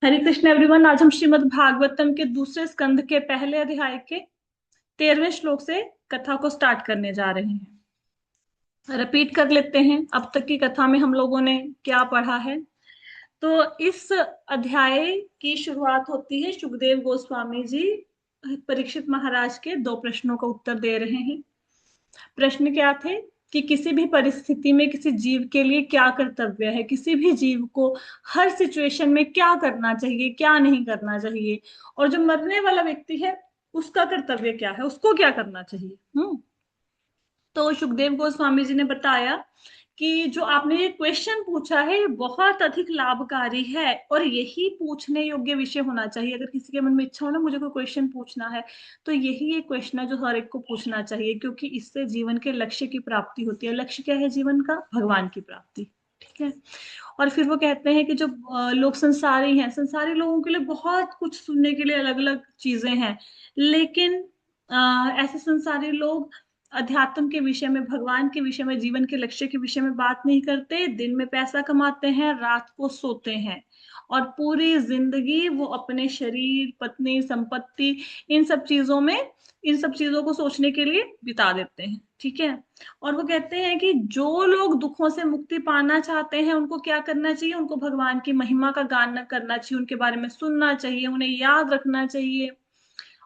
हरे Krishna everyone. आज हम श्रीमद् भागवतम के दूसरे स्कंद के पहले अध्याय के 13वें श्लोक से कथा को स्टार्ट करने जा रहे हैं। रिपीट कर लेते हैं अब तक की कथा में हम लोगों ने क्या पढ़ा है। तो इस अध्याय की शुरुआत होती है, सुखदेव गोस्वामी जी परीक्षित महाराज के दो प्रश्नों का उत्तर दे रहे हैं। प्रश्न क्या थे कि किसी भी परिस्थिति में किसी जीव के लिए क्या कर्तव्य है, किसी भी जीव को हर सिचुएशन में क्या करना चाहिए, क्या नहीं करना चाहिए, और जो मरने वाला व्यक्ति है उसका कर्तव्य क्या है, उसको क्या करना चाहिए। तो सुखदेव गोस्वामी जी ने बताया कि जो आपने ये क्वेश्चन पूछा है ये बहुत अधिक लाभकारी है और यही पूछने योग्य विषय होना चाहिए। अगर किसी के मन में इच्छा हो ना मुझे कोई क्वेश्चन पूछना है, तो यही एक क्वेश्चन है जो हर एक को पूछना चाहिए, क्योंकि इससे जीवन के लक्ष्य की प्राप्ति होती है। लक्ष्य क्या है जीवन का? भगवान की प्राप्ति। ठीक है। और फिर वो कहते हैं कि जो लोग संसारी हैं, संसारी लोगों के लिए बहुत कुछ सुनने के लिए अलग अलग चीजें हैं, लेकिन ऐसे संसारी लोग अध्यात्म के विषय में, भगवान के विषय में, जीवन के लक्ष्य के विषय में बात नहीं करते। दिन में पैसा कमाते हैं, रात को सोते हैं, और पूरी जिंदगी वो अपने शरीर, पत्नी, संपत्ति, इन सब चीजों में, इन सब चीजों को सोचने के लिए बिता देते हैं। ठीक है। और वो कहते हैं कि जो लोग दुखों से मुक्ति पाना चाहते हैं उनको क्या करना चाहिए? उनको भगवान की महिमा का गान करना चाहिए, उनके बारे में सुनना चाहिए, उन्हें याद रखना चाहिए।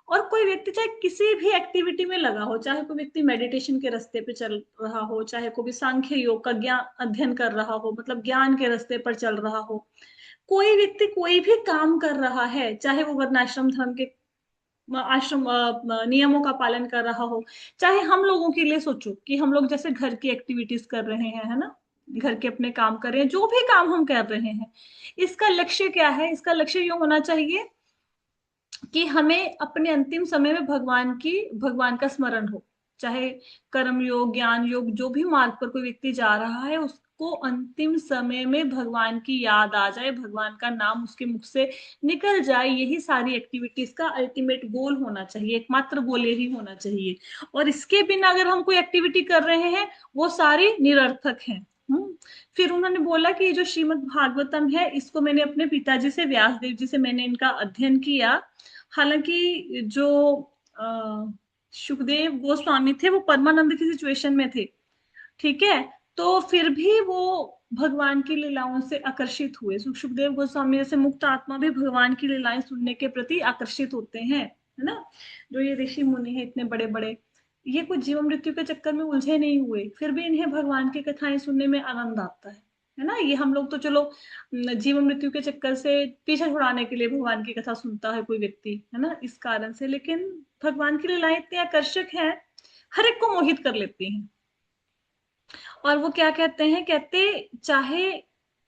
और कोई व्यक्ति चाहे किसी भी एक्टिविटी में लगा हो, चाहे कोई व्यक्ति मेडिटेशन के रास्ते पे चल रहा हो, चाहे कोई भी सांख्य योग का ज्ञान अध्ययन कर रहा हो, मतलब ज्ञान के रास्ते पर चल रहा हो, कोई व्यक्ति कोई भी काम कर रहा है, चाहे वो वर्णाश्रम धर्म के आश्रम नियमों का पालन कर रहा हो, चाहे हम लोगों के लिए सोचो कि हम लोग जैसे घर की एक्टिविटीज कर रहे हैं, है ना, घर के अपने काम कर रहे हैं, जो भी काम हम कर रहे हैं, इसका लक्ष्य क्या है? इसका लक्ष्य ये होना चाहिए कि हमें अपने अंतिम समय में भगवान का स्मरण हो। चाहे कर्म योग, ज्ञान योग, जो भी मार्ग पर कोई व्यक्ति जा रहा है, उसको अंतिम समय में भगवान की याद आ जाए, भगवान का नाम उसके मुख से निकल जाए। यही सारी एक्टिविटीज का अल्टीमेट गोल होना चाहिए, एकमात्र गोल यही होना चाहिए। और इसके बिना अगर हम कोई एक्टिविटी कर रहे हैं वो सारी निरर्थक है। फिर उन्होंने बोला कि ये जो श्रीमद् भागवतम है इसको मैंने अपने पिताजी से, व्यास देव जी से मैंने इनका अध्ययन किया। हालांकि जो सुखदेव गोस्वामी थे वो परमानंद की सिचुएशन में थे। ठीक है। तो फिर भी वो भगवान की लीलाओं से आकर्षित हुए। सुखदेव गोस्वामी जैसे मुक्त आत्मा भी भगवान की लीलाएं सुनने के प्रति आकर्षित होते हैं, है ना। जो ये ऋषि मुनि हैं इतने बड़े बड़े, ये कुछ जीवन मृत्यु के चक्कर में उलझे नहीं हुए, फिर भी इन्हें भगवान की कथाएं सुनने में आनंद आता है ना। ये हम लोग तो चलो जीवन मृत्यु के चक्कर से पीछे छुड़ाने के लिए भगवान की कथा सुनता है कोई व्यक्ति, है ना, इस कारण से। लेकिन भगवान की लीलाएं इतनी आकर्षक है, हर एक को मोहित कर लेती हैं। और वो क्या कहते हैं, कहते चाहे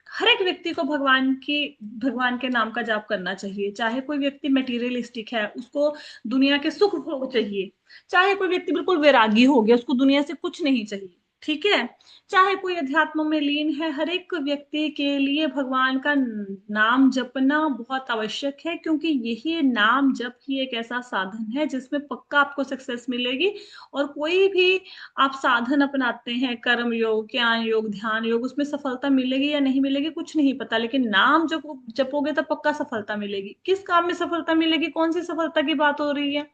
हर एक व्यक्ति को भगवान के नाम का जाप करना चाहिए। चाहे कोई व्यक्ति मटेरियलिस्टिक है, उसको दुनिया के सुख भोग चाहिए, चाहे कोई व्यक्ति बिल्कुल वैरागी हो गया, उसको दुनिया से कुछ नहीं चाहिए। ठीक है। चाहे कोई अध्यात्म में लीन है, हर एक व्यक्ति के लिए भगवान का नाम जपना बहुत आवश्यक है, क्योंकि यही नाम जप ही एक ऐसा साधन है जिसमें पक्का आपको सक्सेस मिलेगी। और कोई भी आप साधन अपनाते हैं, कर्म योग, ज्ञान योग, ध्यान योग, उसमें सफलता मिलेगी या नहीं मिलेगी कुछ नहीं पता, लेकिन नाम जब जपोगे तब पक्का सफलता मिलेगी। किस काम में सफलता मिलेगी? कौन सी सफलता की बात हो रही है?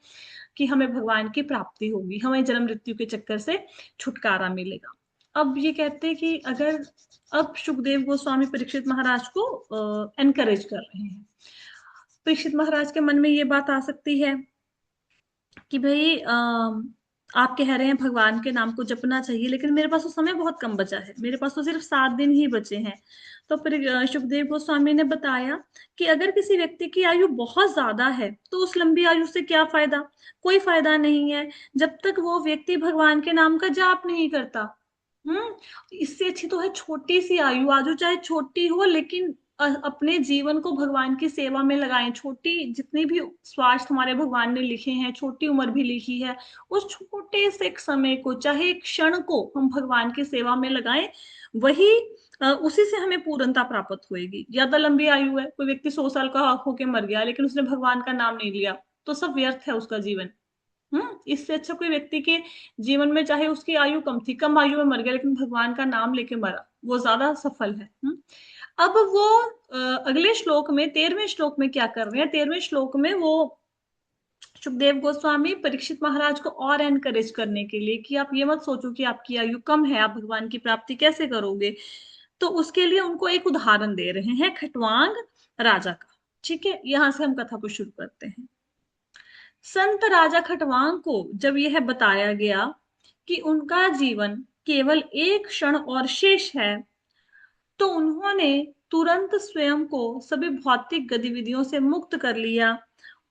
कि हमें भगवान की प्राप्ति होगी, हमें जन्म मृत्यु के चक्कर से छुटकारा मिलेगा। अब ये कहते हैं कि अगर, अब सुखदेव गोस्वामी परीक्षित महाराज को एनकरेज कर रहे हैं। परीक्षित महाराज के मन में ये बात आ सकती है कि भाई आप कह रहे हैं भगवान के नाम को जपना चाहिए, लेकिन मेरे पास तो समय बहुत कम बचा है, मेरे पास तो सिर्फ 7 दिन ही बचे हैं। तो फिर सुखदेव गोस्वामी ने बताया कि अगर किसी व्यक्ति की आयु बहुत ज्यादा है तो उस लंबी आयु से क्या फायदा? कोई फायदा नहीं है जब तक वो व्यक्ति भगवान के नाम का जाप नहीं करता। हम्म। इससे अच्छी तो है छोटी सी आयु, आयु चाहे छोटी हो, लेकिन अपने जीवन को भगवान की सेवा में लगाएं। छोटी जितनी भी स्वास्थ्य हमारे भगवान ने लिखे हैं, छोटी उम्र भी लिखी है, उस छोटे से एक समय को, चाहे एक क्षण को हम भगवान की सेवा में लगाएं, वही उसी से हमें पूर्णता प्राप्त होएगी। ज्यादा लंबी आयु है, कोई व्यक्ति 100 साल का होके मर गया लेकिन उसने भगवान का नाम नहीं लिया, तो सब व्यर्थ है उसका जीवन। इससे अच्छा कोई व्यक्ति के जीवन में, चाहे उसकी आयु कम थी, कम आयु में मर गया लेकिन भगवान का नाम लेके मरा, वो ज्यादा सफल है। अब वो अगले श्लोक में 13वें श्लोक में क्या कर रहे हैं, 13वें श्लोक में वो सुखदेव गोस्वामी परीक्षित महाराज को और एनकरेज करने के लिए कि आप ये मत सोचो कि आपकी आयु कम है, आप भगवान की प्राप्ति कैसे करोगे, तो उसके लिए उनको एक उदाहरण दे रहे हैं खटवांग राजा का। ठीक है, यहां से हम कथा को शुरू करते हैं। संत राजा खटवांग को जब यह बताया गया कि उनका जीवन केवल एक क्षण और शेष है, तो उन्होंने तुरंत स्वयं को सभी भौतिक गतिविधियों से मुक्त कर लिया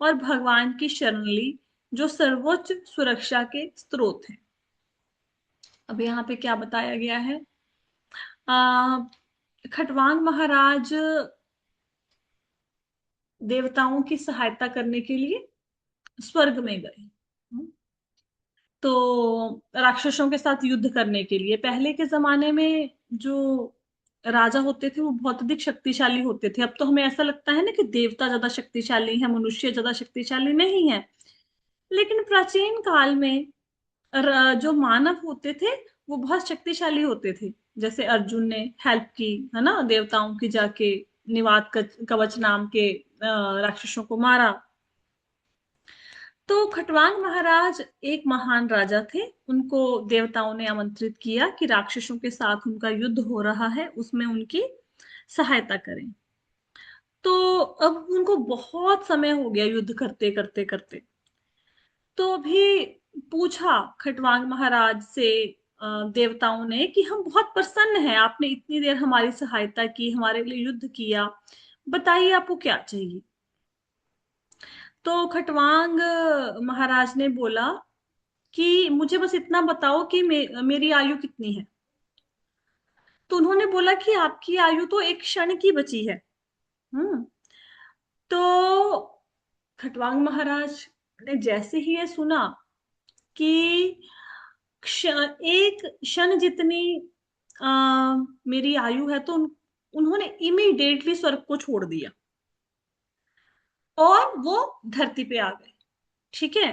और भगवान की शरण ली, जो सर्वोच्च सुरक्षा के स्रोत है। अब यहाँ पे क्या बताया गया है, आ, खटवांग महाराज देवताओं की सहायता करने के लिए स्वर्ग में गए। तो राक्षसों के साथ युद्ध करने के लिए, पहले के जमाने में जो राजा होते थे वो बहुत अधिक शक्तिशाली होते थे। अब तो हमें ऐसा लगता है ना कि देवता ज्यादा शक्तिशाली है, मनुष्य ज्यादा शक्तिशाली नहीं है। लेकिन प्राचीन काल में जो मानव होते थे वो बहुत शक्तिशाली होते थे। जैसे अर्जुन ने हेल्प की है ना देवताओं की, जाके निवात कवच नाम के राक्षसों को मारा। तो खटवांग महाराज एक महान राजा थे, उनको देवताओं ने आमंत्रित किया कि राक्षसों के साथ उनका युद्ध हो रहा है, उसमें उनकी सहायता करें। तो अब उनको बहुत समय हो गया युद्ध करते करते करते। तो अभी पूछा खटवांग महाराज से देवताओं ने कि हम बहुत प्रसन्न हैं, आपने इतनी देर हमारी सहायता की, हमारे लिए युद्ध किया, बताइए आपको क्या चाहिए। तो खटवांग महाराज ने बोला कि मुझे बस इतना बताओ कि मेरी आयु कितनी है। तो उन्होंने बोला कि आपकी आयु तो एक क्षण की बची है। हम्म तो खटवांग महाराज ने जैसे ही ये सुना कि एक क्षण जितनी आ, मेरी आयु है, तो उन्होंने इमीडिएटली स्वर्ग को छोड़ दिया और वो धरती पे आ गए। ठीक है,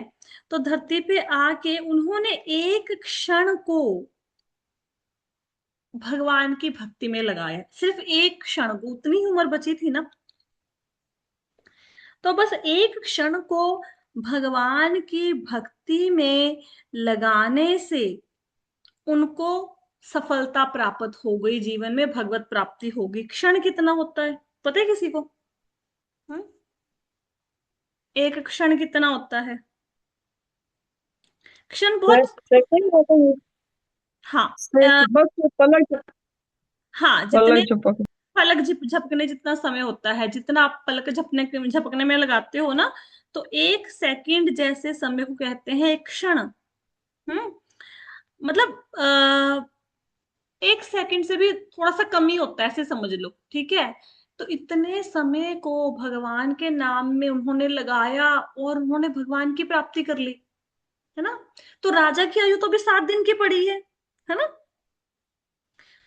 तो धरती पे आके उन्होंने एक क्षण को भगवान की भक्ति में लगाया, सिर्फ एक क्षण को, उतनी उम्र बची थी ना, तो बस एक क्षण को भगवान की भक्ति में लगाने से उनको सफलता प्राप्त हो गई, जीवन में भगवत प्राप्ति होगी। क्षण कितना होता है पता है किसी को? हम्म? एक क्षण कितना होता है? क्षण बहुत, सेकंड होता है। हाँ, बस पलक, हाँ, जितने पलक झपक। पलक झपकने जितना समय होता है, जितना आप पलक झपकने झपकने में लगाते हो ना, तो एक सेकंड जैसे समय को कहते हैं एक क्षण। हम्म मतलब एक सेकंड से भी थोड़ा सा कम ही होता है, ऐसे समझ लो। ठीक है, तो इतने समय को भगवान के नाम में उन्होंने लगाया और उन्होंने भगवान की प्राप्ति कर ली, है ना। तो राजा की आयु तो अभी 7 दिन की पड़ी है ना।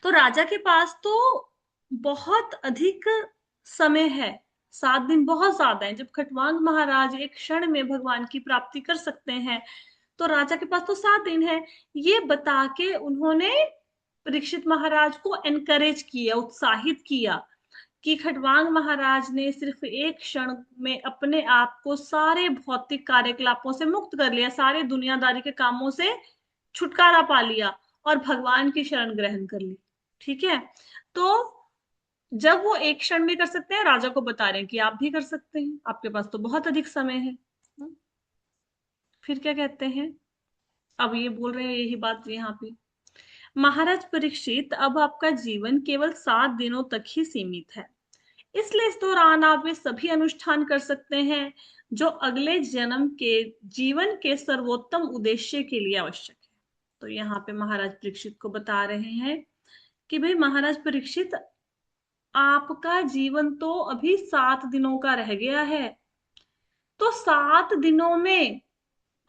तो राजा के पास तो बहुत अधिक समय है, 7 दिन बहुत ज्यादा है। जब खटवांग महाराज एक क्षण में भगवान की प्राप्ति कर सकते हैं, तो राजा के पास तो 7 दिन है। ये बता के उन्होंने परीक्षित महाराज को एनकरेज किया, उत्साहित किया कि खटवांग महाराज ने सिर्फ एक क्षण में अपने आप को सारे भौतिक कार्यकलापों से मुक्त कर लिया, सारे दुनियादारी के कामों से छुटकारा पा लिया और भगवान की शरण ग्रहण कर ली। ठीक है, तो जब वो एक क्षण में कर सकते हैं, राजा को बता रहे हैं कि आप भी कर सकते हैं, आपके पास तो बहुत अधिक समय है। फिर क्या कहते हैं, अब ये बोल रहे हैं यही बात यहाँ पे, महाराज परीक्षित, अब आपका जीवन केवल 7 दिनों तक ही सीमित है, इसलिए इस दौरान आप वे सभी अनुष्ठान कर सकते हैं जो अगले जन्म के जीवन के सर्वोत्तम उद्देश्य के लिए आवश्यक है। तो यहाँ पे महाराज परीक्षित को बता रहे हैं कि भाई महाराज परीक्षित, आपका जीवन तो अभी 7 दिनों का रह गया है, तो 7 दिनों में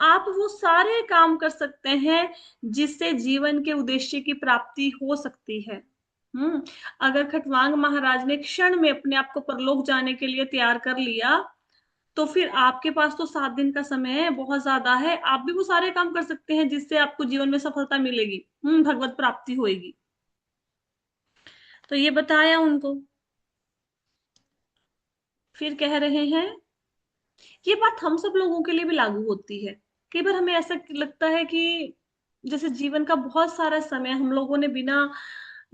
आप वो सारे काम कर सकते हैं जिससे जीवन के उद्देश्य की प्राप्ति हो सकती है। हम्म अगर खटवांग महाराज ने क्षण में अपने आप को परलोक जाने के लिए तैयार कर लिया, तो फिर आपके पास तो 7 दिन का समय है, बहुत ज्यादा है, आप भी वो सारे काम कर सकते हैं जिससे आपको जीवन में सफलता मिलेगी, भगवत प्राप्ति होगी। तो ये बताया उनको। फिर कह रहे हैं, ये बात हम सब लोगों के लिए भी लागू होती है। कई बार हमें ऐसा लगता है कि जैसे जीवन का बहुत सारा समय हम लोगों ने बिना,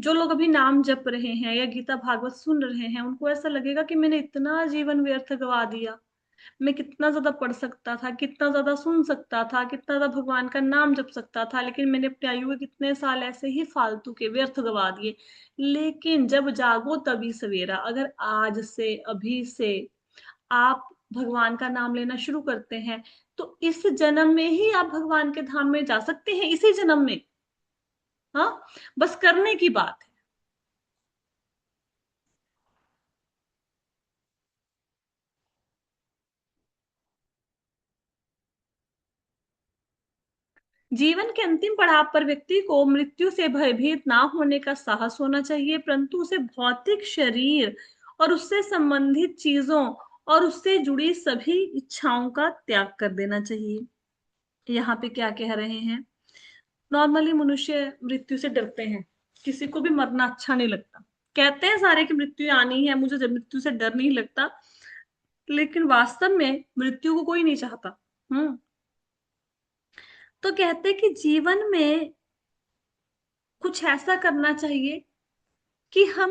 जो लोग अभी नाम जप रहे हैं या गीता भागवत सुन रहे हैं, उनको ऐसा लगेगा कि मैंने इतना जीवन व्यर्थ गवा दिया। मैं कितना ज्यादा पढ़ सकता था, कितना ज्यादा सुन सकता था, कितना ज्यादा भगवान का नाम जप सकता था, लेकिन मैंने अपनी आयु के कितने साल ऐसे ही फालतू के व्यर्थ गवा दिए। लेकिन जब जागो तभी सवेरा, अगर आज से, अभी से आप भगवान का नाम लेना शुरू करते हैं, तो इस जन्म में ही आप भगवान के धाम में जा सकते हैं, इसी जन्म में। हाँ, बस करने की बात है। जीवन के अंतिम पड़ाव पर व्यक्ति को मृत्यु से भयभीत ना होने का साहस होना चाहिए, परंतु उसे भौतिक शरीर और उससे संबंधित चीजों और उससे जुड़ी सभी इच्छाओं का त्याग कर देना चाहिए। यहाँ पे क्या कह रहे हैं, नॉर्मली मनुष्य मृत्यु से डरते हैं, किसी को भी मरना अच्छा नहीं लगता। कहते हैं सारे कि मृत्यु आनी है, मुझे जब मृत्यु से डर नहीं लगता, लेकिन वास्तव में मृत्यु को कोई नहीं चाहता। हम्म। तो कहते हैं कि जीवन में कुछ ऐसा करना चाहिए कि हम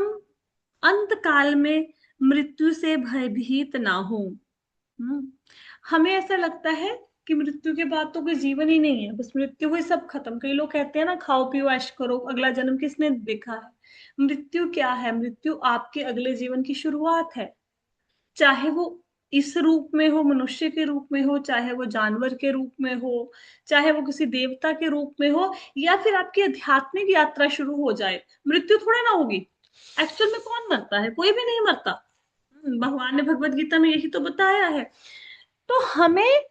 अंत काल में मृत्यु से भयभीत ना हो। हम्म। हमें ऐसा लगता है कि मृत्यु के बाद तो कोई जीवन ही नहीं है, बस मृत्यु हुई सब खत्म। कई लोग कहते हैं ना, खाओ पियो ऐश करो, अगला जन्म किसने देखा है। मृत्यु क्या है? मृत्यु आपके अगले जीवन की शुरुआत है। चाहे वो इस रूप में हो, मनुष्य के रूप में हो, चाहे वो जानवर के रूप में हो, चाहे वो किसी देवता के रूप में हो, या फिर आपकी आध्यात्मिक यात्रा शुरू हो जाए, मृत्यु थोड़े ना होगी। एक्चुअल में कौन मरता है? कोई भी नहीं मरता। भगवान ने भगवत गीता में यही तो बताया है। तो हमें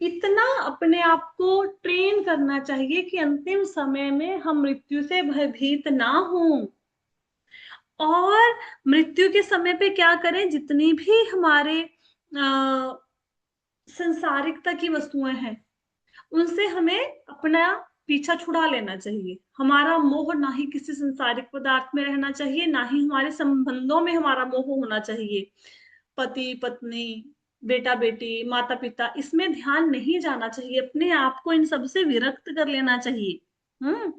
इतना अपने आप को ट्रेन करना चाहिए कि अंतिम समय में हम मृत्यु से भयभीत ना हों। और मृत्यु के समय पे क्या करें, जितनी भी हमारे संसारिकता की वस्तुएं हैं, उनसे हमें अपना पीछा छुड़ा लेना चाहिए। हमारा मोह ना ही किसी संसारिक पदार्थ में रहना चाहिए, ना ही हमारे संबंधों में हमारा मोह होना चाहिए। पति पत्नी, बेटा बेटी, माता पिता, इसमें ध्यान नहीं जाना चाहिए। अपने आप को इन सब से विरक्त कर लेना चाहिए। हम्म।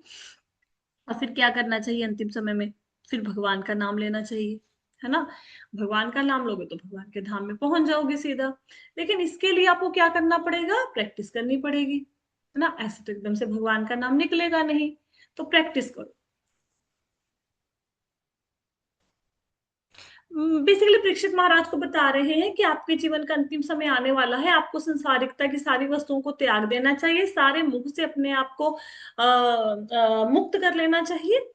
और फिर क्या करना चाहिए अंतिम समय में? फिर भगवान का नाम लेना चाहिए, है ना। भगवान का नाम लोगे तो भगवान के धाम में पहुंच जाओगे सीधा। लेकिन इसके लिए आपको क्या करना पड़ेगा? प्रैक्टिस करनी पड़ेगी, है ना। ऐसे तो एकदम से भगवान का नाम निकलेगा नहीं, तो प्रैक्टिस करो। बेसिकली परीक्षित महाराज को बता रहे हैं कि आपके जीवन का अंतिम समय आने वाला है, आपको संसारिकता की सारी वस्तुओं को त्याग देना चाहिए, सारे मुख से अपने आप को मुक्त कर लेना चाहिए,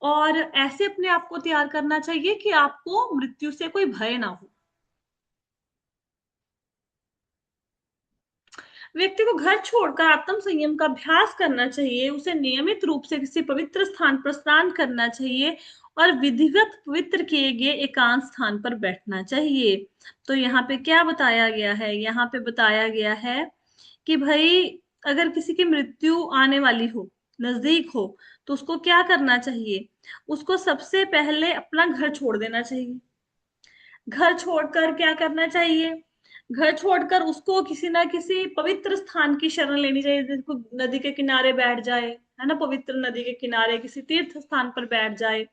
और ऐसे अपने आप को तैयार करना चाहिए कि आपको मृत्यु से कोई भय ना हो। व्यक्ति को घर छोड़कर आत्म संयम का अभ्यास करना चाहिए, उसे नियमित रूप से किसी पवित्र स्थान पर स्नान करना चाहिए और विधिवत पवित्र किए गए एकांत स्थान पर बैठना चाहिए। तो यहाँ पे क्या बताया गया है? यहाँ पे बताया गया है कि भाई, अगर किसी की मृत्यु आने वाली हो, नजदीक हो, तो उसको क्या करना चाहिए? उसको सबसे पहले अपना घर छोड़ देना चाहिए। घर छोड़कर क्या करना चाहिए? घर छोड़कर उसको किसी ना किसी पवित्र स्थान की शरण लेनी चाहिए। जिसको नदी के किनारे बैठ जाए, है ना, पवित्र नदी के किनारे किसी तीर्थ स्थान पर बैठ जाए,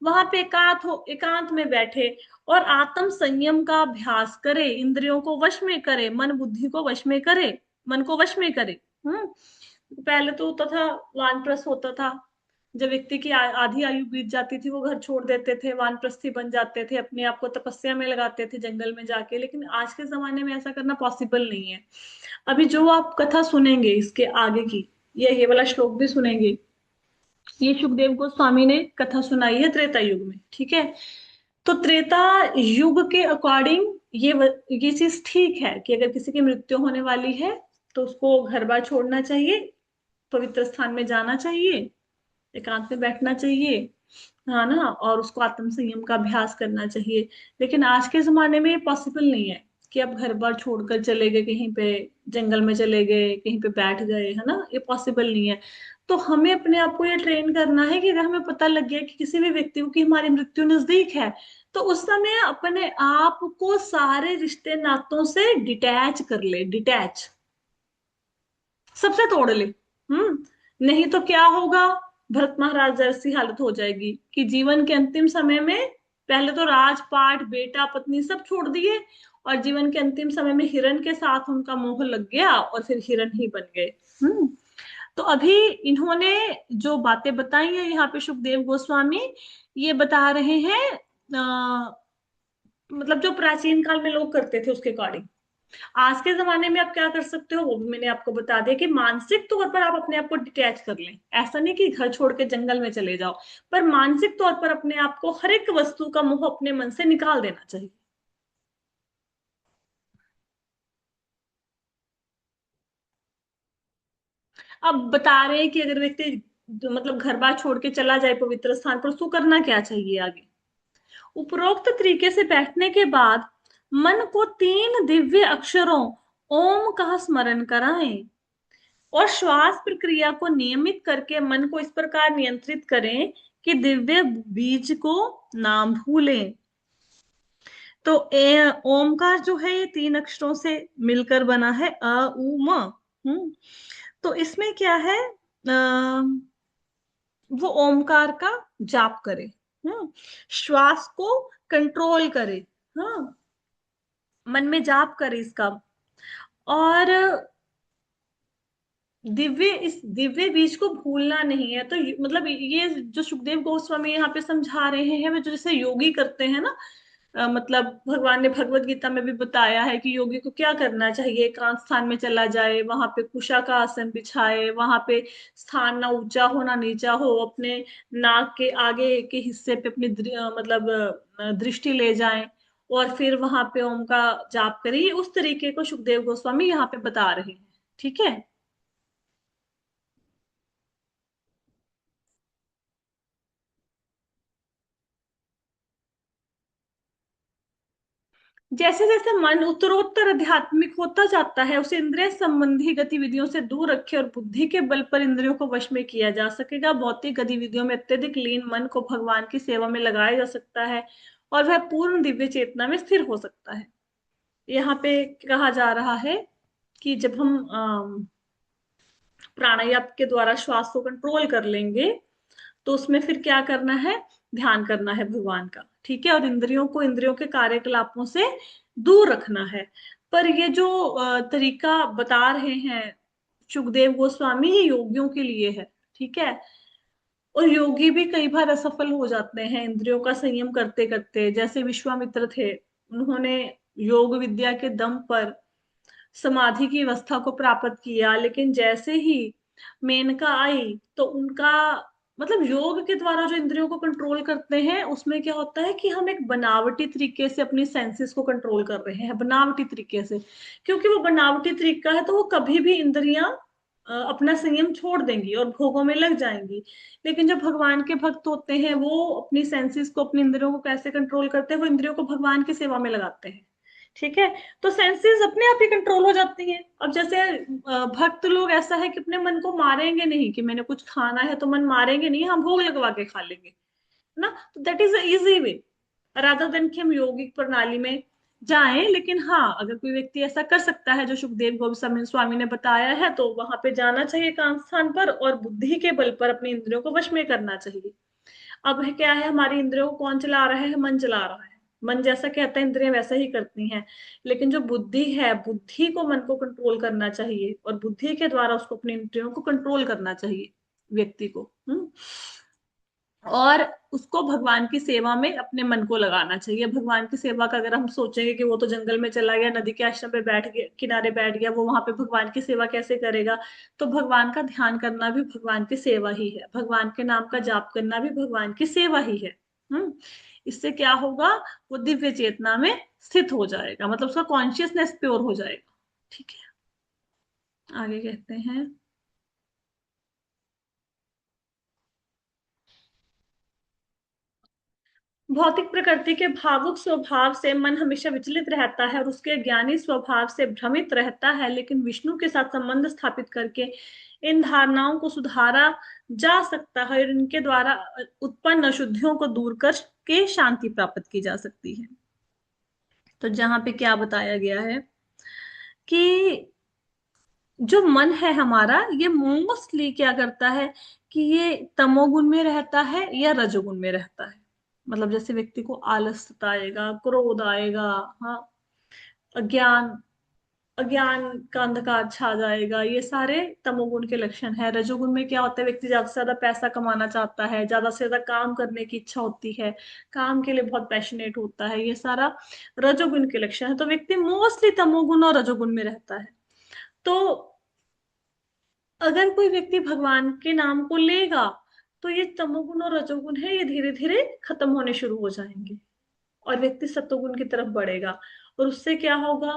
वहां पे एकांत में बैठे और आत्म संयम का अभ्यास करे, इंद्रियों को वश में करे, मन बुद्धि को वश में करे, मन को वश में करे। पहले तो होता था, वानप्रस्थ होता था। जब व्यक्ति की आधी आयु बीत जाती थी, वो घर छोड़ देते थे, वानप्रस्थी बन जाते थे, अपने आप को तपस्या में लगाते थे जंगल में जाके। लेकिन आज के जमाने में ऐसा करना पॉसिबल नहीं है। अभी जो आप कथा सुनेंगे इसके आगे की, ये वाला श्लोक भी सुनेंगे, ये सुखदेव गोस्वामी ने कथा सुनाई है त्रेता युग में, ठीक है। तो त्रेता युग के अकॉर्डिंग ये चीज ठीक है कि अगर किसी की मृत्यु होने वाली है, तो उसको घर बार छोड़ना चाहिए, पवित्र स्थान में जाना चाहिए, एकांत में बैठना चाहिए, हाँ ना, और उसको आत्म संयम का अभ्यास करना चाहिए। लेकिन आज के जमाने में ये पॉसिबल नहीं है कि आप घर बार छोड़कर चले गए कहीं पे, जंगल में चले गए, कहीं पे बैठ गए, है ना, ये पॉसिबल नहीं है। तो हमें अपने आप को ये ट्रेन करना है कि अगर हमें पता लग गया कि किसी भी व्यक्ति को कि हमारी मृत्यु नजदीक है, तो उस समय अपने आप को सारे रिश्ते नातों से डिटैच कर ले, डिटैच, सबसे तोड़ ले। नहीं तो क्या होगा, भरत महाराज जैसी हालत हो जाएगी कि जीवन के अंतिम समय में पहले तो राजपाट, बेटा, पत्नी सब छोड़ दिए, और जीवन के अंतिम समय में हिरण के साथ उनका मोह लग गया और फिर हिरण ही बन गए। हम्म तो अभी इन्होंने जो बातें बताई हैं यहाँ पे सुखदेव गोस्वामी, ये बता रहे हैं मतलब जो प्राचीन काल में लोग करते थे उसके अकॉर्डिंग। आज के जमाने में आप क्या कर सकते हो वो भी मैंने आपको बता दिया कि मानसिक तौर पर आप अपने आप को डिटैच कर लें। ऐसा नहीं कि घर छोड़ के जंगल में चले जाओ, पर मानसिक तौर पर अपने आप को हर एक वस्तु का मोह अपने मन से निकाल देना चाहिए। अब बता रहे हैं कि अगर व्यक्ति मतलब घर बार छोड़ के चला जाए पवित्र स्थान पर, उसको करना क्या चाहिए आगे। उपरोक्त तरीके से बैठने के बाद मन को 3 दिव्य अक्षरों ओम का स्मरण कराएं, और श्वास प्रक्रिया को नियमित करके मन को इस प्रकार नियंत्रित करें कि दिव्य बीज को ना भूलें। तो ओमकार जो है ये 3 अक्षरों से मिलकर बना है, अ उ म। तो इसमें क्या है, वो ओमकार का जाप करे, श्वास को कंट्रोल करे, हाँ, मन में जाप करे इसका। और इस दिव्य बीज को भूलना नहीं है। तो मतलब ये जो सुखदेव गोस्वामी यहाँ पे समझा रहे हैं, वे जो जैसे योगी करते हैं ना, मतलब भगवान ने भगवत गीता में भी बताया है कि योगी को क्या करना चाहिए। एकांत स्थान में चला जाए, वहां पे कुशा का आसन बिछाए, वहां पे स्थान ना ऊंचा हो ना नीचा हो, अपने नाक के आगे के हिस्से पे अपनी मतलब दृष्टि ले जाएं, और फिर वहां पे ओम का जाप करें। ये उस तरीके को सुखदेव गोस्वामी यहाँ पे बता रहे हैं। ठीक है। जैसे जैसे मन उत्तरोत्तर आध्यात्मिक होता जाता है, उसे इंद्रिय संबंधी गतिविधियों से दूर रखे और बुद्धि के बल पर इंद्रियों को वश में किया जा सकेगा। भौतिक गतिविधियों में अत्यधिक लीन मन को भगवान की सेवा में लगाया जा सकता है, और वह पूर्ण दिव्य चेतना में स्थिर हो सकता है। यहाँ पे कहा जा रहा है कि जब हम प्राणायाम के द्वारा श्वास को कंट्रोल कर लेंगे, तो उसमें फिर क्या करना है, ध्यान करना है भगवान का। ठीक है। और इंद्रियों को इंद्रियों के कार्यकलापों से दूर रखना है। पर ये जो तरीका बता रहे हैं सुखदेव गोस्वामी, ये योगियों के लिए है। ठीक है। और योगी भी कई बार असफल हो जाते हैं इंद्रियों का संयम करते करते। जैसे विश्वामित्र थे, उन्होंने योग विद्या के दम पर समाधि की अवस्था को प्राप्त किया, लेकिन जैसे ही मेनका आई तो उनका मतलब योग के द्वारा जो इंद्रियों को कंट्रोल करते हैं, उसमें क्या होता है कि हम एक बनावटी तरीके से अपनी सेंसेस को कंट्रोल कर रहे हैं, बनावटी तरीके से। क्योंकि वो बनावटी तरीका है, तो वो कभी भी इंद्रियां अपना संयम छोड़ देंगी और भोगों में लग जाएंगी। लेकिन जो भगवान के भक्त होते हैं, वो अपनी सेंसेस को, अपनी इंद्रियों को कैसे कंट्रोल करते हैं, वो इंद्रियों को भगवान की सेवा में लगाते हैं। ठीक है। तो सेंसेस अपने आप ही कंट्रोल हो जाती हैं। अब जैसे भक्त लोग, ऐसा है कि अपने मन को मारेंगे नहीं कि मैंने कुछ खाना है तो मन मारेंगे नहीं, हम भोग लगवा के खा लेंगे, है ना। तो that is easy way, rather than कि हम योगिक प्रणाली में जाएं। लेकिन हाँ, अगर कोई व्यक्ति ऐसा कर सकता है जो सुखदेव गोस्वामी स्वामी ने बताया है, तो वहां पे जाना चाहिए एकांत स्थान पर, और बुद्धि के बल पर अपनी इंद्रियों को वश में करना चाहिए। अब है क्या है, हमारी इंद्रियों को कौन चला रहा है, मन चला रहा है। मन जैसा कहता है इंद्रियां वैसा ही करती हैं। लेकिन जो बुद्धि है, बुद्धि को मन को कंट्रोल करना चाहिए, और बुद्धि के द्वारा उसको अपनी इंद्रियों को कंट्रोल करना चाहिए व्यक्ति को। और उसको भगवान की सेवा में अपने मन को लगाना चाहिए। भगवान की सेवा का अगर हम सोचेंगे कि वो तो जंगल में चला गया, नदी के आश्रम पे बैठ गया, किनारे बैठ गया, वो वहां पे भगवान की सेवा कैसे करेगा। तो भगवान का ध्यान करना भी भगवान की सेवा ही है, भगवान के नाम का जाप करना भी भगवान की सेवा ही है। हम्म इससे क्या होगा, वो दिव्य चेतना में स्थित हो जाएगा, मतलब उसका कॉन्शियसनेस प्योर हो जाएगा। ठीक है। आगे कहते हैं, भौतिक प्रकृति के भावुक स्वभाव से मन हमेशा विचलित रहता है और उसके ज्ञानी स्वभाव से भ्रमित रहता है, लेकिन विष्णु के साथ संबंध स्थापित करके इन धारणाओं को सुधारा जा सकता है और इनके द्वारा उत्पन्न अशुद्धियों को दूर करके शांति प्राप्त की जा सकती है। तो जहां पे क्या बताया गया है कि जो मन है हमारा, ये मोस्टली क्या करता है कि ये तमोगुण में रहता है या रजोगुण में रहता है। मतलब जैसे व्यक्ति को आलस सताएगा, क्रोध आएगा, हाँ, अज्ञान अज्ञान का अंधकार छा जाएगा, ये सारे तमोगुण के लक्षण है। रजोगुण में क्या होता है, व्यक्ति ज्यादा से ज्यादा पैसा कमाना चाहता है, ज्यादा से ज्यादा काम करने की इच्छा होती है, काम के लिए बहुत पैशनेट होता है, ये सारा रजोगुण के लक्षण है। तो व्यक्ति मोस्टली तमोगुण और रजोगुण में रहता है। तो अगर कोई व्यक्ति भगवान के नाम को लेगा तो ये तमोगुण और रजोगुण है, ये धीरे धीरे खत्म होने शुरू हो जाएंगे और व्यक्ति सत्वगुण की तरफ बढ़ेगा। और उससे क्या होगा,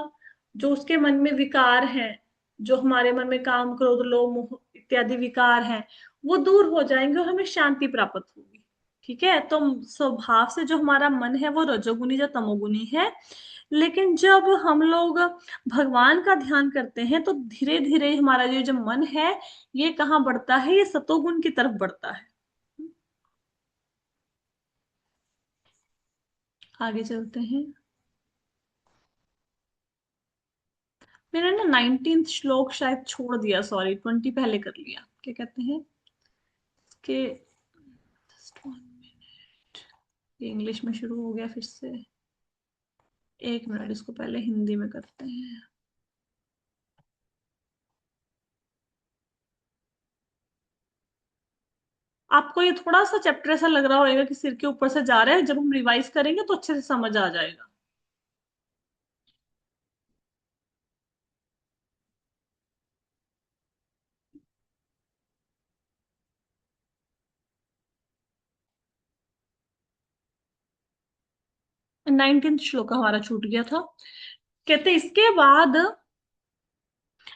जो उसके मन में विकार हैं, जो हमारे मन में काम क्रोध लोभ मोह इत्यादि विकार हैं, वो दूर हो जाएंगे और हमें शांति प्राप्त होगी। ठीक है, तो स्वभाव से जो हमारा मन है वो रजोगुनी या तमोगुनी है। लेकिन जब हम लोग भगवान का ध्यान करते हैं तो धीरे धीरे हमारा ये जो मन है ये कहाँ बढ़ता है, ये सतोगुण की तरफ बढ़ता है। आगे चलते हैं। मैंने ना 19th श्लोक शायद छोड़ दिया, सॉरी 20 पहले कर लिया। क्या कहते हैं कि just 1 minute, ये इंग्लिश में शुरू हो गया फिर से। 1 मिनट, इसको पहले हिंदी में करते हैं। आपको ये थोड़ा सा चैप्टर ऐसा लग रहा होगा कि सिर के ऊपर से जा रहा है, जब हम रिवाइज करेंगे तो अच्छे से समझ आ जाएगा। 19th श्लोक हमारा छूट गया था। कहते इसके बाद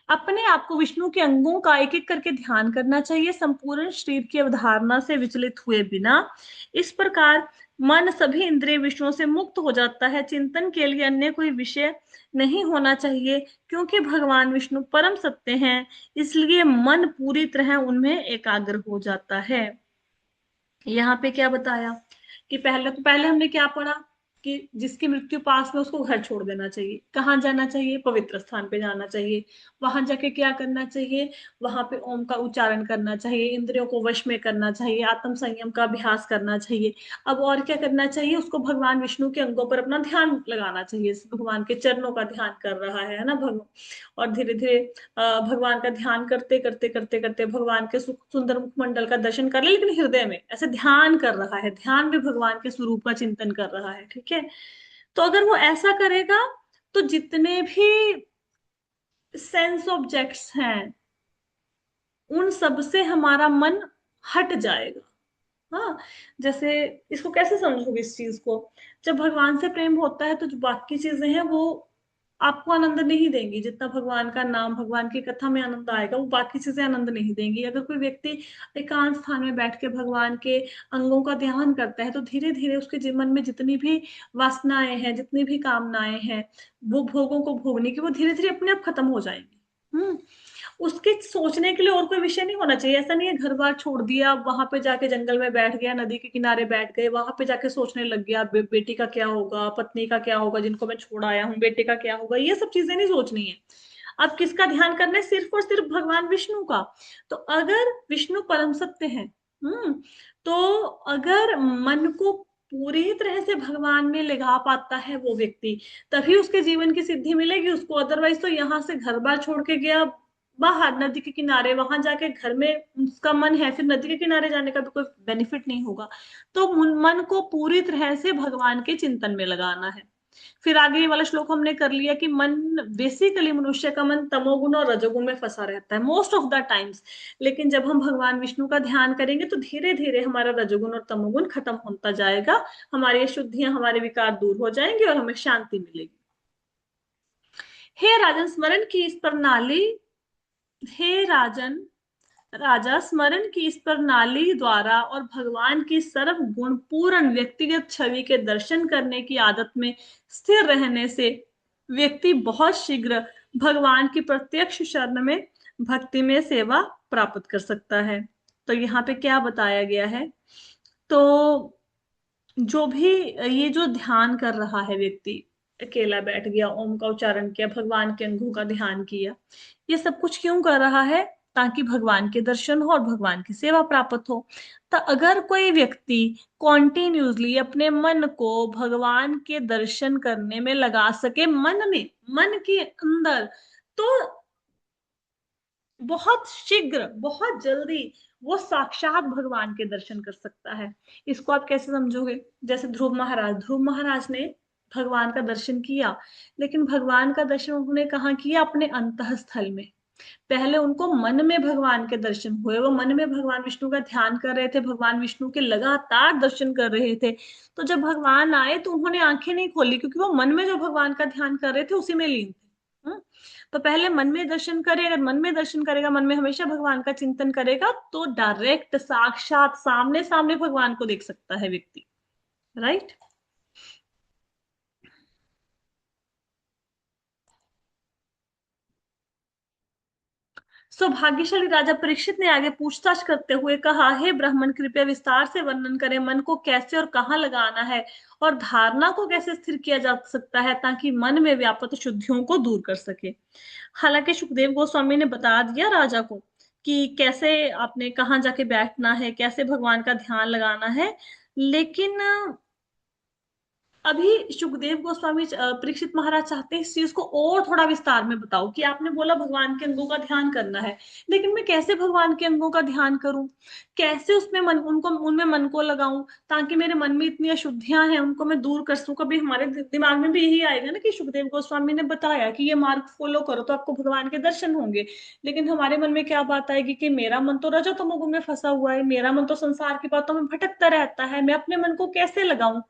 अपने आप को विष्णु के अंगों का एक एक करके ध्यान करना चाहिए, संपूर्ण शरीर की अवधारणा से विचलित हुए बिना। इस प्रकार मन सभी इंद्रिय विषयों से मुक्त हो जाता है। चिंतन के लिए अन्य कोई विषय नहीं होना चाहिए, क्योंकि भगवान विष्णु परम सत्य हैं, इसलिए मन पूरी तरह उनमें एकाग्र हो जाता है। यहाँ पे क्या बताया कि पहले हमने क्या पढ़ा कि जिसकी मृत्यु पास में उसको घर छोड़ देना चाहिए। कहाँ जाना चाहिए, पवित्र स्थान पे जाना चाहिए। वहां जाके क्या करना चाहिए, वहां पे ओम का उच्चारण करना चाहिए, इंद्रियों को वश में करना चाहिए, आत्म संयम का अभ्यास करना चाहिए। अब और क्या करना चाहिए, उसको भगवान विष्णु के अंगों पर अपना ध्यान लगाना चाहिए। भगवान के चरणों का ध्यान कर रहा है ना भगवान। और धीरे धीरे भगवान का ध्यान करते करते करते करते भगवान के सुंदर मुखमंडल का दर्शन कर ले, लेकिन हृदय में ऐसे ध्यान कर रहा है, ध्यान भी भगवान के स्वरूप का चिंतन कर रहा है। ठीक है, तो अगर वो ऐसा करेगा तो जितने भी सेंस ऑब्जेक्ट्स हैं उन सब से हमारा मन हट जाएगा। हाँ, जैसे इसको कैसे समझोगे इस चीज को, जब भगवान से प्रेम होता है तो जो बाकी चीजें हैं वो आपको आनंद नहीं देंगी। जितना भगवान का नाम, भगवान की कथा में आनंद आएगा, वो बाकी चीजें आनंद नहीं देंगी। अगर कोई व्यक्ति एकांत स्थान में बैठ के भगवान के अंगों का ध्यान करता है तो धीरे धीरे उसके जीवन में जितनी भी वासनाएं हैं, जितनी भी कामनाएं हैं, वो भोगों को भोगने की, वो धीरे धीरे अपने आप खत्म हो जाएंगी। उसके सोचने के लिए और कोई विषय नहीं होना चाहिए। ऐसा नहीं है घर बार छोड़ दिया, वहां पे जाके जंगल में बैठ गया, नदी के किनारे बैठ गए, वहां पे जाके सोचने लग गया बेटी का क्या होगा, पत्नी का क्या होगा, जिनको मैं छोड़ आया हूँ, बेटे का क्या होगा। ये सब चीजें नहीं सोचनी है। अब किसका ध्यान करना है, सिर्फ और सिर्फ भगवान विष्णु का। तो अगर विष्णु परम सत्य है, तो अगर मन को पूरी तरह से भगवान में लगा पाता है वो व्यक्ति, तभी उसके जीवन की सिद्धि मिलेगी उसको। अदरवाइज तो यहाँ से घर बार छोड़ के गया बाहर नदी के किनारे, वहां जाके घर में उसका मन है, फिर नदी के किनारे जाने का भी कोई बेनिफिट नहीं होगा। तो मन को पूरी तरह से भगवान के चिंतन में लगाना है। फिर आगे ये वाला श्लोक हमने कर लिया कि मन, बेसिकली मनुष्य का मन तमोगुण और रजोगुण में फंसा रहता है मोस्ट ऑफ द टाइम्स। लेकिन जब हम भगवान विष्णु का ध्यान करेंगे तो धीरे धीरे हमारा रजोगुण और तमोगुण खत्म होता जाएगा, हमारी अशुद्धियां, हमारे विकार दूर हो जाएंगे और हमें शांति मिलेगी। हे राजन स्मरण की इस प्रणाली हे राजन राजा स्मरण की इस प्रणाली द्वारा और भगवान की सर्व गुण पूर्ण व्यक्तिगत छवि के दर्शन करने की आदत में स्थिर रहने से व्यक्ति बहुत शीघ्र भगवान की प्रत्यक्ष शरण में, भक्ति में, सेवा प्राप्त कर सकता है। तो यहाँ पे क्या बताया गया है, तो जो भी ये जो ध्यान कर रहा है व्यक्ति, अकेला बैठ गया, ओम का उच्चारण किया, भगवान के अंगों का ध्यान किया, ये सब कुछ क्यों कर रहा है? ताकि भगवान के दर्शन हो और भगवान की सेवा प्राप्त हो। तो अगर कोई व्यक्ति कॉन्टिन्यूसली अपने मन को भगवान के दर्शन करने में लगा सके, मन में, मन के अंदर, तो बहुत शीघ्र, बहुत जल्दी वो साक्षात भगवान के दर्शन कर सकता है। इसको आप कैसे समझोगे? जैसे ध्रुव महाराज ने भगवान का दर्शन किया, लेकिन भगवान का दर्शन उन्होंने कहाँ किया? अपने अंतःस्थल में। पहले उनको मन में भगवान के दर्शन हुए, वो मन में भगवान विष्णु का ध्यान कर रहे थे, भगवान विष्णु के लगातार दर्शन कर रहे थे। तो जब भगवान आए तो उन्होंने आंखें नहीं खोली, क्योंकि वो मन में जो भगवान का ध्यान कर रहे थे उसी में लीन थे। तो पहले मन में दर्शन करे, अगर मन में दर्शन करेगा, मन में हमेशा भगवान का चिंतन करेगा, तो डायरेक्ट साक्षात सामने सामने भगवान को देख सकता है व्यक्ति। राइट। सौभाग्यशाली राजा परीक्षित ने आगे पूछताछ करते हुए कहा, हे ब्राह्मण, कृपया विस्तार से वर्णन करें, मन को कैसे और कहाँ लगाना है, और धारणा को कैसे स्थिर किया जा सकता है, ताकि मन में व्याप्त शुद्धियों को दूर कर सके। हालांकि सुखदेव गोस्वामी ने बता दिया राजा को कि कैसे आपने कहाँ जाके बैठना है, कैसे भगवान का ध्यान लगाना है, लेकिन अभी सुखदेव गोस्वामी परीक्षित महाराज चाहते हैं इस चीज को और थोड़ा विस्तार में बताओ, कि आपने बोला भगवान के अंगों का ध्यान करना है, लेकिन मैं कैसे भगवान के अंगों का ध्यान करूं, कैसे उसमें मन, उनको, उनमें मन को लगाऊं, ताकि मेरे मन में इतनी अशुद्धियां हैं उनको मैं दूर कर सकूं। कभी हमारे दिमाग में भी यही आएगा ना कि सुखदेव गोस्वामी ने बताया कि ये मार्ग फॉलो करो तो आपको भगवान के दर्शन होंगे, लेकिन हमारे मन में क्या बात आएगी कि मेरा मन तो रजोतमोगुण में फंसा हुआ है, मेरा मन तो संसार की बातों में भटकता रहता है, मैं अपने मन को कैसे लगाऊं,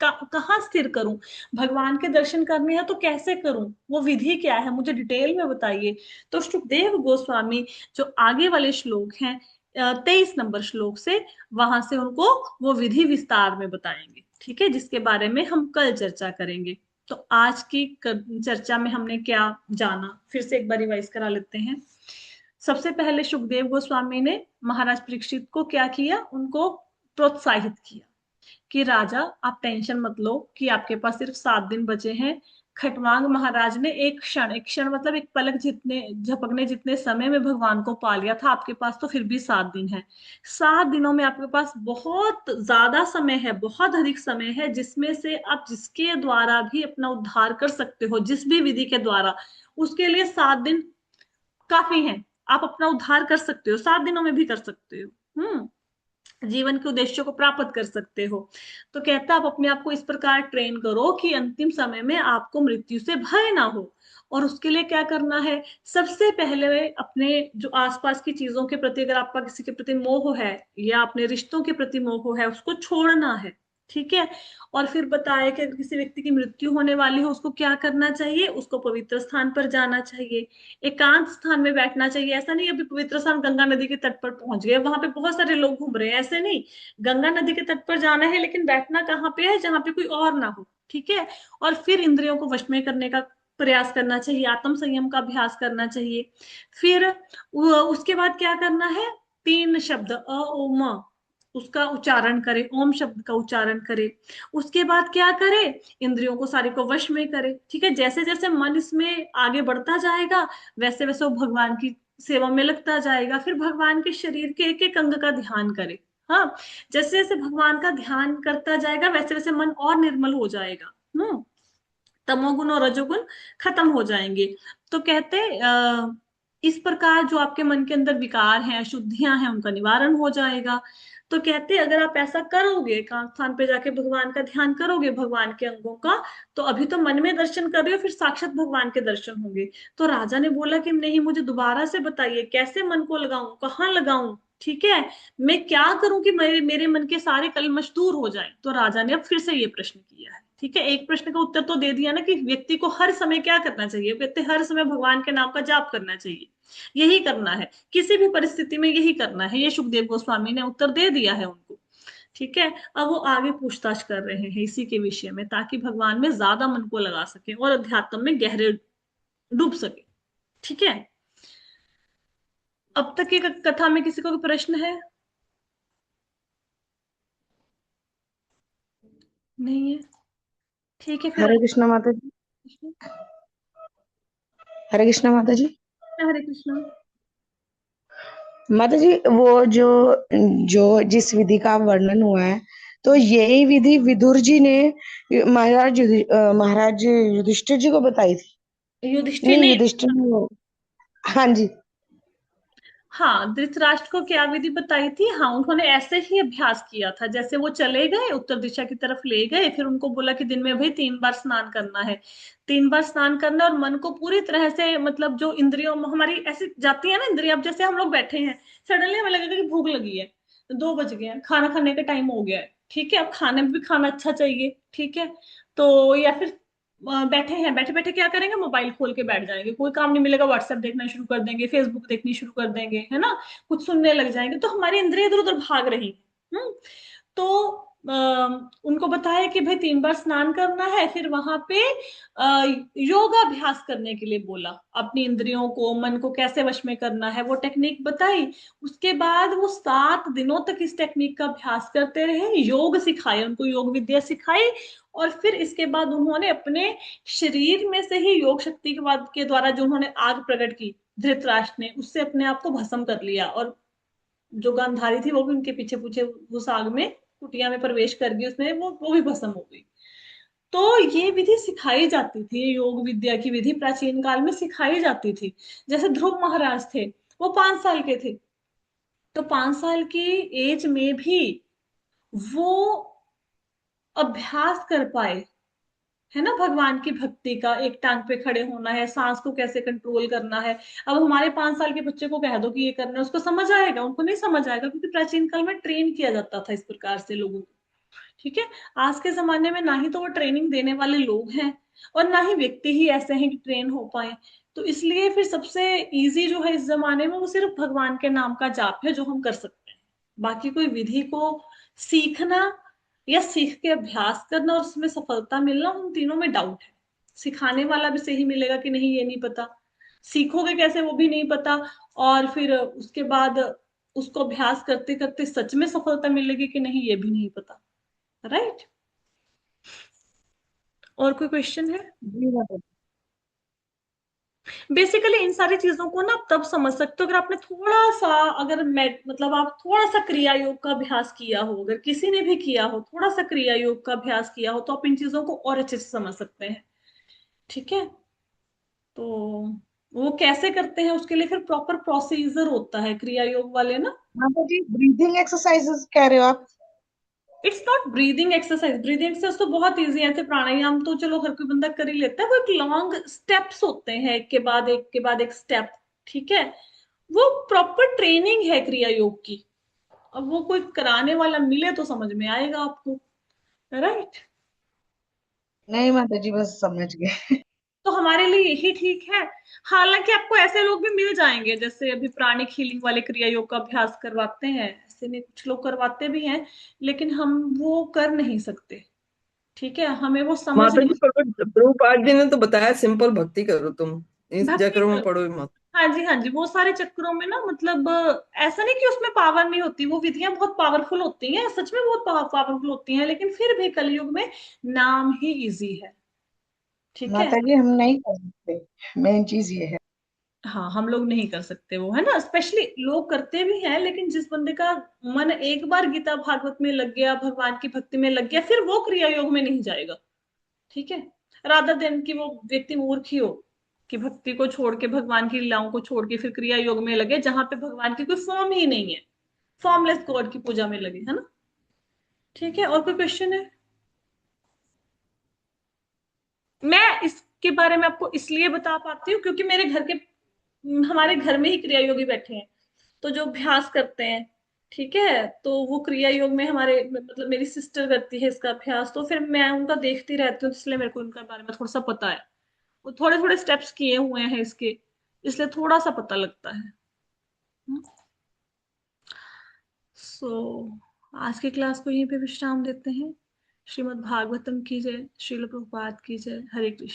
कहाँ स्थिर करूं, भगवान के दर्शन करने हैं तो कैसे करूं, वो विधि क्या है, मुझे डिटेल में बताइए। तो सुखदेव गोस्वामी जो आगे वाले श्लोक हैं, 23 नंबर श्लोक से, वहां से उनको वो विधि विस्तार में बताएंगे, ठीक है, जिसके बारे में हम कल चर्चा करेंगे। तो आज की चर्चा में हमने क्या जाना, फिर से एक बार रिवाइज करा लेते हैं। सबसे पहले सुखदेव गोस्वामी ने महाराज परीक्षित को क्या किया? उनको प्रोत्साहित किया कि राजा, आप टेंशन मत लो कि आपके पास सिर्फ 7 दिन बचे हैं। खटवांग महाराज ने एक क्षण मतलब एक पलक जितने झपकने जितने समय में भगवान को पा लिया था, आपके पास तो फिर भी 7 दिन है। 7 दिनों में आपके पास बहुत ज्यादा समय है, बहुत अधिक समय है, जिसमें से आप जिसके द्वारा भी अपना उद्धार कर सकते हो, जिस भी विधि के द्वारा, उसके लिए 7 दिन काफी है। आप अपना उद्धार कर सकते हो, 7 दिनों में भी कर सकते हो। जीवन के उद्देश्यों को प्राप्त कर सकते हो। तो कहता, आप अपने आप को इस प्रकार ट्रेन करो कि अंतिम समय में आपको मृत्यु से भय ना हो। और उसके लिए क्या करना है? सबसे पहले अपने जो आसपास की चीजों के प्रति, अगर आपका किसी के प्रति मोह है या अपने रिश्तों के प्रति मोह है, उसको छोड़ना है, ठीक है। और फिर बताया कि अगर किसी व्यक्ति की मृत्यु होने वाली हो, उसको क्या करना चाहिए? उसको पवित्र स्थान पर जाना चाहिए, एकांत स्थान में बैठना चाहिए। ऐसा नहीं अभी पवित्र स्थान गंगा नदी के तट पर पहुंच गए, वहां पे बहुत सारे लोग घूम रहे हैं, ऐसे नहीं। गंगा नदी के तट पर जाना है, लेकिन बैठना कहाँ पे है? जहां पे कोई और ना हो, ठीक है। और फिर इंद्रियों को वश में करने का प्रयास करना चाहिए, आत्म संयम का अभ्यास करना चाहिए। फिर उसके बाद क्या करना है? 3 शब्द अ ओ म, उसका उच्चारण करे, ओम शब्द का उच्चारण करे। उसके बाद क्या करे? इंद्रियों को सारी को वश में करे, ठीक है। जैसे जैसे मन इसमें आगे बढ़ता जाएगा, वैसे वैसे वो भगवान की सेवा में लगता जाएगा। फिर भगवान के शरीर के एक एक अंग का ध्यान करे। हाँ, जैसे जैसे भगवान का ध्यान करता जाएगा, वैसे वैसे मन और निर्मल हो जाएगा। तमोगुण और रजोगुण खत्म हो जाएंगे। तो कहते इस प्रकार जो आपके मन के अंदर विकार हैं, अशुद्धियां हैं, उनका निवारण हो जाएगा। तो कहते अगर आप ऐसा करोगे, एकांत स्थान पे जाके भगवान का ध्यान करोगे, भगवान के अंगों का, तो अभी तो मन में दर्शन कर रहे हो, फिर साक्षात भगवान के दर्शन होंगे। तो राजा ने बोला कि नहीं, मुझे दोबारा से बताइए, कैसे मन को लगाऊं, कहाँ लगाऊं, ठीक है, मैं क्या करूं कि मेरे मेरे मन के सारे कलमश दूर हो जाए। तो राजा ने अब फिर से ये प्रश्न किया है, ठीक है। एक प्रश्न का उत्तर तो दे दिया ना कि व्यक्ति को हर समय क्या करना चाहिए, कहते हर समय भगवान के नाम का जाप करना चाहिए, यही करना है, किसी भी परिस्थिति में यही करना है। ये सुखदेव गोस्वामी ने उत्तर दे दिया है उनको, ठीक है। अब वो आगे पूछताछ कर रहे हैं इसी के विषय में, ताकि भगवान में ज्यादा मन को लगा सके और अध्यात्म में गहरे डूब सके, ठीक है। अब तक की कथा में किसी को कोई प्रश्न है? नहीं है? ठीक है फिर हरे कृष्णा माता जी। कृष्ण। हरे कृष्णा माता जी। हरे कृष्णा। माता जी, वो जो जो जिस विधि का वर्णन हुआ है, तो यही विधि विदुर जी ने महाराज युधिष्ठिर जी को बताई थी। युधिष्ठिर नहीं, ने। युधिष्ठिर नहीं वो। हाँ जी। हाँ, धृतराष्ट्र को क्या विधि बताई थी? हाँ, उन्होंने ऐसे ही अभ्यास किया था, जैसे वो चले गए उत्तर दिशा की तरफ ले गए, फिर उनको बोला कि दिन में भाई 3 बार स्नान करना है। 3 बार स्नान करना, और मन को पूरी तरह से, मतलब जो इंद्रियों हमारी ऐसी जाती है ना इंद्रियां, अब जैसे हम लोग बैठे हैं, सडनली हमें लगेगा कि भूख लगी है, 2 बज गए हैं, खाना खाने का टाइम हो गया है, ठीक है, अब खाने में भी खाना अच्छा चाहिए, ठीक है, तो या फिर बैठे हैं, बैठे बैठे क्या करेंगे, मोबाइल खोल के बैठ जाएंगे, कोई काम नहीं मिलेगा, व्हाट्सएप देखना शुरू कर देंगे, फेसबुक देखनी शुरू कर देंगे, है ना, कुछ सुनने लग जाएंगे, तो हमारी इंद्रियां इधर उधर भाग रही। तो उनको बताया कि भाई 3 बार स्नान करना है, फिर वहां पे योगाभ्यास करने के लिए बोला, अपनी इंद्रियों को, मन को कैसे वश में करना है, वो टेक्निक बताई। उसके बाद वो 7 दिनों तक इस टेक्निक का अभ्यास करते रहे, योग सिखाए उनको, योग विद्या सिखाई। और फिर इसके बाद उन्होंने अपने शरीर में से ही योग शक्ति के द्वारा जो उन्होंने आग प्रकट की, धृतराष्ट्र ने उससे अपने आप को भस्म कर लिया, और जो गांधारी थी वो भी उनके पीछे पीछे उस आग में, कुटिया में प्रवेश कर गई, उसमें वो भी भस्म हो गई। तो ये विधि सिखाई जाती थी, योग विद्या की विधि प्राचीन काल में सिखाई जाती थी। जैसे ध्रुव महाराज थे, वो 5 साल के थे, तो 5 साल की एज में भी वो अभ्यास कर पाए, है ना, भगवान की भक्ति का, एक टांग पे खड़े होना है, सांस को कैसे कंट्रोल करना है। अब हमारे 5 साल के बच्चे को कह दो कि ये करना है, उसको समझ आएगा? उनको नहीं समझ आएगा, क्योंकि प्राचीन काल में ट्रेन किया जाता था इस प्रकार से लोगों को, ठीक है। आज के जमाने में ना ही तो वो ट्रेनिंग देने वाले लोग हैं, और ना ही व्यक्ति ही ऐसे हैं कि ट्रेन हो पाए। तो इसलिए फिर सबसे इजी जो है इस जमाने में, वो सिर्फ भगवान के नाम का जाप है, जो हम कर सकते हैं। बाकी कोई विधि को सीखना या सीख के अभ्यास करना और उसमें सफलता मिलना, उन तीनों में डाउट है। सिखाने वाला भी सही मिलेगा कि नहीं ये नहीं पता, सीखोगे कैसे वो भी नहीं पता, और फिर उसके बाद उसको अभ्यास करते करते सच में सफलता मिलेगी कि नहीं ये भी नहीं पता। राइट? और कोई क्वेश्चन है? जी माता जी। बेसिकली इन सारी चीजों को ना आप तब समझ सकते हो, अगर आपने थोड़ा सा, अगर मतलब आप थोड़ा सा क्रिया योग का अभ्यास किया हो, अगर किसी ने भी किया हो, थोड़ा सा क्रिया योग का अभ्यास किया हो, तो आप इन चीजों को और अच्छे से समझ सकते हैं, ठीक है। तो वो कैसे करते हैं, उसके लिए फिर प्रॉपर प्रोसीजर होता है, क्रिया योग वाले ना। माता जी, ब्रीथिंग एक्सरसाइजेस कह रहे हो आप? It's not breathing exercise, breathing exercise तो बहुत इजी है, ऐसे प्राणायाम तो चलो हर कोई बंदा कर ही लेता है, वो एक लॉन्ग स्टेप्स होते हैं, एक के बाद एक के बाद एक स्टेप, ठीक है। वो प्रॉपर ट्रेनिंग है क्रिया योग की। अब वो कोई कराने वाला मिले तो समझ में आएगा आपको, राइट। नहीं माता जी, बस समझ गए। तो हमारे लिए यही ठीक है। हालांकि आपको ऐसे लोग भी मिल जाएंगे, जैसे अभी प्राणिक हीलिंग वाले क्रिया योग का अभ्यास करवाते हैं, ऐसे नहीं, कुछ लोग करवाते भी हैं, लेकिन हम वो कर नहीं सकते, ठीक है, हमें वो समझ माता नहीं। जी, पर प्रभुपाद जी ने तो बताया सिंपल भक्ति करो, तुम इन भक्ति चक्रों में करो। पड़ो ही मत। हाँ जी, हाँ जी, वो सारे चक्रों में ना, मतलब ऐसा नहीं कि उसमें पावर नहीं होती, वो विधियां बहुत पावरफुल होती हैं, सच में बहुत पावरफुल होती हैं, लेकिन फिर भी कलयुग में नाम ही इजी है, ठीक है। माता जी, हम नहीं कर सकते, मेन चीज ये है। हाँ, हम लोग नहीं कर सकते वो, है ना, स्पेशली लोग करते भी हैं, लेकिन जिस बंदे का मन एक बार गीता भागवत में लग गया, भगवान की भक्ति में लग गया, फिर वो क्रिया योग में नहीं जाएगा, ठीक है। राधा दिन की वो व्यक्ति मूर्ख ही हो कि भक्ति को छोड़ के, भगवान की लीलाओं को छोड़ के फिर क्रिया योग में लगे, जहां पे भगवान की कोई फॉर्म ही नहीं है, फॉर्मलेस गॉड की पूजा में लगे, है ना। ठीक है, और कोई क्वेश्चन है? मैं इसके बारे में आपको इसलिए बता पाती हूँ क्योंकि मेरे घर के, हमारे घर में ही क्रिया योगी बैठे हैं, तो जो अभ्यास करते हैं, ठीक है, तो वो क्रिया योग में हमारे, मतलब मेरी सिस्टर करती है इसका अभ्यास, तो फिर मैं उनका देखती रहती हूँ, इसलिए मेरे को उनके बारे में थोड़ा सा पता है। वो थोड़े थोड़े स्टेप्स किए हुए हैं इसके, इसलिए थोड़ा सा पता लगता है। सो आज की क्लास को यहीं पे विश्राम देते हैं। श्रीमद् भागवतम की जय, श्रील प्रभुपाद की जय, हरे कृष्ण।